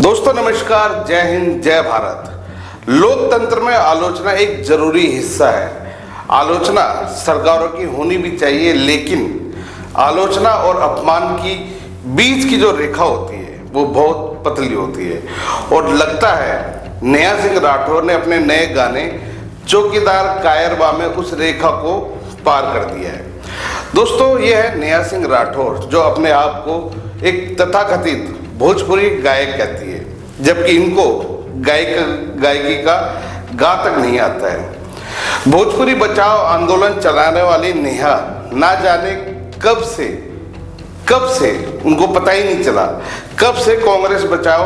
दोस्तों नमस्कार, जय हिंद, जय भारत। लोकतंत्र में आलोचना एक जरूरी हिस्सा है। आलोचना सरकारों की होनी भी चाहिए, लेकिन आलोचना और अपमान की बीच की जो रेखा होती है वो बहुत पतली होती है। और लगता है नेहा सिंह राठौर ने अपने नए गाने चौकीदार कायरबा में उस रेखा को पार कर दिया है। दोस्तों, ये है नेहा सिंह राठौर जो अपने आप को एक तथाकथित भोजपुरी गायक कहती है, जबकि इनको गायकी का गा तक नहीं आता है। भोजपुरी बचाओ आंदोलन चलाने वाली नेहा ना जाने कब से उनको पता ही नहीं चला कब से कांग्रेस बचाओ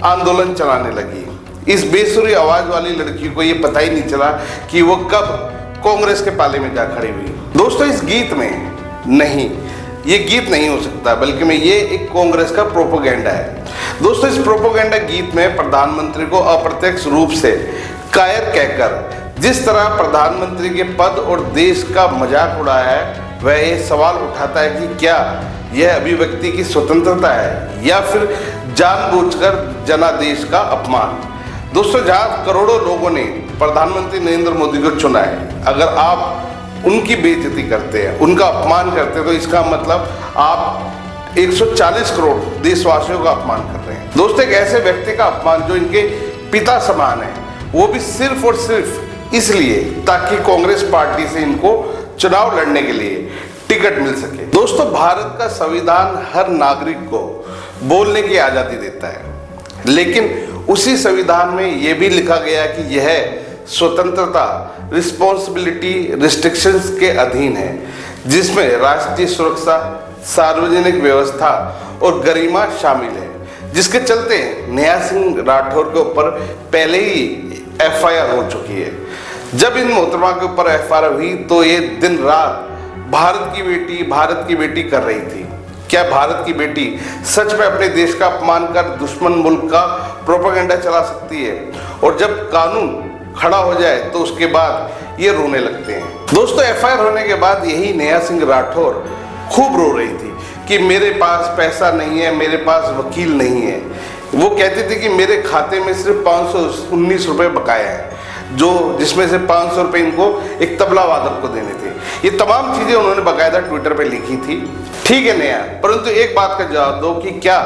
आंदोलन चलाने लगी। इस बेसुरी आवाज वाली लड़की को ये पता ही नहीं चला कि वो कब कांग्रेस के पाले में जा खड़ी हुई। दोस्तों, इस गीत में ये गीत नहीं हो सकता, बल्कि में ये एक कांग्रेस का प्रोपेगेंडा है। दोस्तों, इस प्रोपेगेंडा गीत में प्रधानमंत्री को अप्रत्यक्ष रूप से कायर कहकर जिस तरह प्रधानमंत्री के पद और देश का मजाक उड़ाया है, वह ये सवाल उठाता है कि क्या यह अभिव्यक्ति की स्वतंत्रता है या फिर जानबूझकर जनादेश का अपमान। दोस्तों, जहां करोड़ों लोगों ने प्रधानमंत्री नरेंद्र मोदी को चुना है, अगर आप उनकी बेइज्जती करते हैं, उनका अपमान करते हैं, तो इसका मतलब आप 140 करोड़ देशवासियों का अपमान कर रहे हैं। दोस्तों, एक ऐसे व्यक्ति का अपमान जो इनके पिता समान है, वो भी सिर्फ और सिर्फ इसलिए ताकि कांग्रेस पार्टी से इनको चुनाव लड़ने के लिए टिकट मिल सके। दोस्तों, भारत का संविधान हर नागरिक को बोलने की आजादी देता है, लेकिन उसी संविधान में यह भी लिखा गया कि यह स्वतंत्रता रिस्पॉन्सिबिलिटी रिस्ट्रिक्शंस के अधीन है, जिसमें राष्ट्रीय सुरक्षा, सार्वजनिक व्यवस्था और गरिमा शामिल है। जिसके चलते नेहा सिंह राठौर के ऊपर पहले ही एफआईआर हो चुकी है। जब इन मोहतरमा के ऊपर एफआईआर हुई तो ये दिन रात भारत की बेटी कर रही थी। क्या भारत की बेटी सच में अपने देश का अपमान कर दुश्मन मुल्क का प्रोपेगेंडा चला सकती है? और जब कानून खड़ा हो जाए तो उसके बाद ये रोने लगते हैं। दोस्तों, एफआईआर होने के बाद यही नेहा सिंह राठौर खूब रो रही थी कि मेरे पास पैसा नहीं है, मेरे पास वकील नहीं है। वो कहती थी कि मेरे खाते में सिर्फ 519 रुपये बकाया है, जिसमें से 500 रुपये इनको एक तबला वादक को देने थे। ये तमाम चीज़ें उन्होंने बाकायदा ट्विटर पे लिखी थी। ठीक है नेहा, परंतु एक बात का जवाब दो कि क्या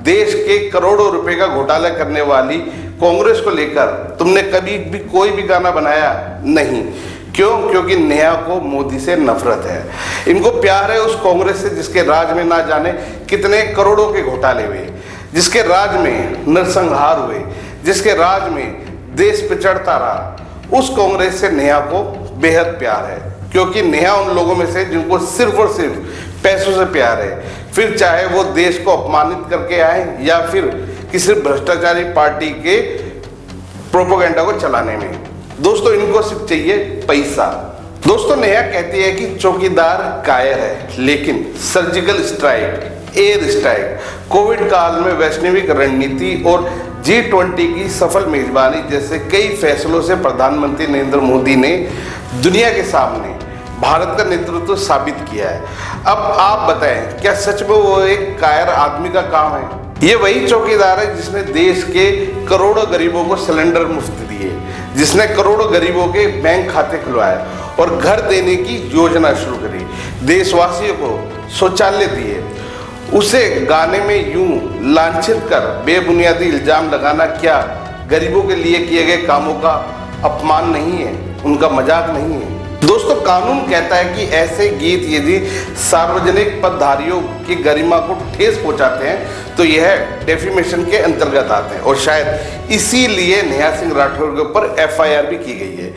देश के करोड़ों रुपए का घोटाला करने वाली कांग्रेस को लेकर तुमने कभी भी कोई भी गाना बनाया? नहीं। क्यों? क्योंकि नेहा को मोदी से नफरत है। इनको प्यार है उस कांग्रेस से जिसके राज में ना जाने कितने करोड़ों के घोटाले हुए, जिसके राज में नरसंहार हुए, जिसके राज में देश पिछड़ता रहा। उस कांग्रेस से नेहा को बेहद प्यार है, क्योंकि नेहा उन लोगों में से जिनको सिर्फ और सिर्फ पैसों से प्यार है, फिर चाहे वो देश को अपमानित करके आए या फिर किसी भ्रष्टाचारी पार्टी के प्रोपेगेंडा को चलाने में। दोस्तों, इनको सिर्फ चाहिए पैसा। दोस्तों, नेहा कहती है कि चौकीदार कायर है, लेकिन surgical strike, air strike, Covid काल में वैश्विक रणनीति और G20 की सफल मेजबानी जैसे कई फैसलों से प्रधानमंत्री नरेंद्र मोदी ने दुनिया के सामने भारत का नेतृत्व साबित किया है। अब आप बताएं, क्या सच में वो एक कायर आदमी का काम है? ये वही चौकीदार है जिसने देश के करोड़ों गरीबों को सिलेंडर मुफ्त दिए, जिसने करोड़ों गरीबों के बैंक खाते खुलवाए और घर देने की योजना शुरू करी, देशवासियों को शौचालय दिए। उसे गाने में यूं लांछित कर बेबुनियादी इल्जाम लगाना क्या गरीबों के लिए किए गए कामों का अपमान नहीं है, उनका मजाक नहीं है? दोस्तों, कानून कहता है कि ऐसे गीत यदि सार्वजनिक पदधारियों की गरिमा को ठेस पहुंचाते हैं तो यह डेफिमेशन के अंतर्गत आते हैं, और शायद इसीलिए नेहा सिंह राठौर के ऊपर एफआईआर भी की गई है।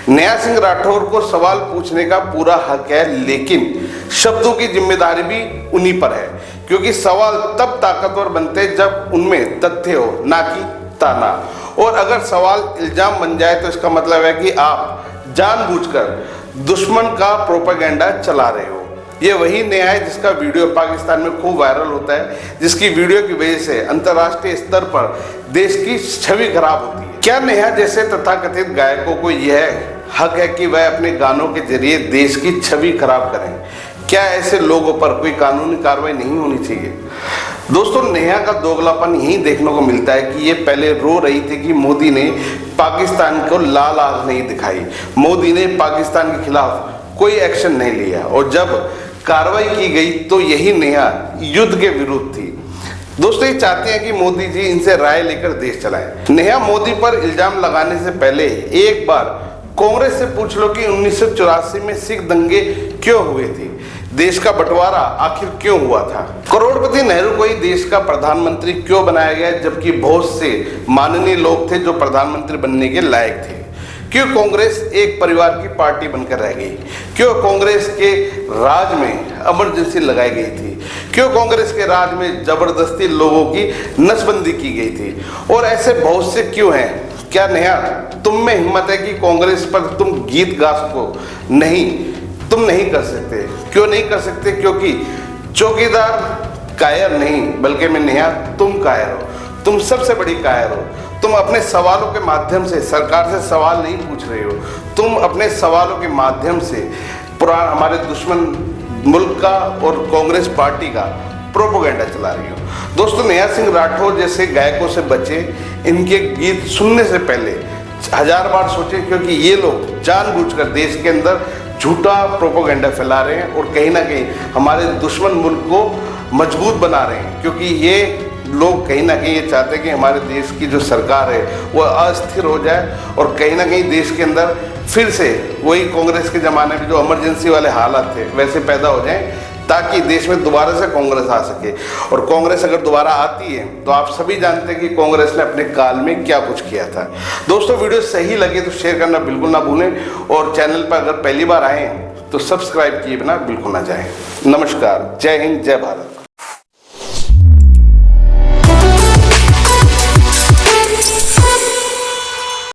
नेहा सिंह राठौर को सवाल पूछने का पूरा हक है, लेकिन शब्दों की जिम्मेदारी भी उन्हीं पर है, क्योंकि सवाल तब ताकतवर बनते हैं जब उनमें तथ्य हो, ना कि ताना। और अगर सवाल इल्जाम बन जाए तो इसका मतलब है कि आप जानबूझकर दुश्मन का प्रोपेगेंडा चला रहे हो। ये वही नेहा है जिसका वीडियो पाकिस्तान में खूब वायरल होता है, जिसकी वीडियो की वजह से अंतर्राष्ट्रीय स्तर पर देश की छवि खराब होती है। क्या नेहा जैसे तथाकथित गायकों को यह हक है कि वह अपने गानों के जरिए देश की छवि खराब करें? क्या ऐसे लोगों पर कोई कानूनी कार्रवाई नहीं होनी चाहिए? दोस्तों, नेहा का दोगलापन यही देखने को मिलता है कि ये पहले रो रही थी कि मोदी ने पाकिस्तान को लाल आग नहीं दिखाई, मोदी ने पाकिस्तान के खिलाफ कोई एक्शन नहीं लिया, और जब कार्रवाई की गई तो यही नेहा युद्ध के विरुद्ध थी। दोस्तों, ये चाहते हैं कि मोदी जी इनसे राय लेकर देश चलाएं। नेहा मोदी पर इल्जाम लगाने से पहले एक बार कांग्रेस से पूछ लो कि 1984 में सिख दंगे क्यों हुए थे, देश का बंटवारा आखिर क्यों हुआ था, करोड़पति नेहरू को ही देश का प्रधानमंत्री क्यों बनाया गया जबकि बहुत से माननीय लोग थे जो प्रधानमंत्री बनने के लायक थे, क्यों कांग्रेस एक परिवार की पार्टी बनकर रह गई, क्यों कांग्रेस के राज में इमरजेंसी लगाई गई थी, क्यों कांग्रेस के राज में जबरदस्ती लोगों की नसबंदी की गई थी, और ऐसे बहुत से क्यों हैं। क्या नेहा तुम में हिम्मत है कि कांग्रेस पर तुम गीत गा सको? नहीं, तुम नहीं कर सकते। क्यों नहीं कर सकते? क्योंकि चौकीदार कायर नहीं, बल्कि मैं नेहा तुम कायर हो, तुम सबसे बड़ी कायर हो। तुम अपने सवालों के माध्यम से सरकार से सवाल नहीं पूछ रहे हो, तुम अपने सवालों के माध्यम से हमारे दुश्मन मुल्क का और कांग्रेस पार्टी का प्रोपोगेंडा चला रही हो। दोस्तों, नेहा सिंह राठौर जैसे गायकों से बचे, इनके गीत सुनने से पहले 1000 बार सोचें, क्योंकि ये लोग जानबूझकर देश के अंदर झूठा प्रोपोगेंडा फैला रहे हैं और कहीं ना कहीं हमारे दुश्मन मुल्क को मजबूत बना रहे हैं, क्योंकि ये लोग कहीं ना कहीं ये चाहते हैं कि हमारे देश की जो सरकार है वो अस्थिर हो जाए और कहीं ना कहीं देश के अंदर फिर से वही कांग्रेस के ज़माने में जो इमरजेंसी वाले हालात थे वैसे पैदा हो जाएं, ताकि देश में दोबारा से कांग्रेस आ सके। और कांग्रेस अगर दोबारा आती है तो आप सभी जानते हैं कि कांग्रेस ने अपने काल में क्या कुछ किया था। दोस्तों, वीडियो सही लगे तो शेयर करना बिल्कुल ना भूलें, और चैनल पर अगर पहली बार आए तो सब्सक्राइब किए बिना बिल्कुल ना जाएं। नमस्कार, जय हिंद, जय भारत।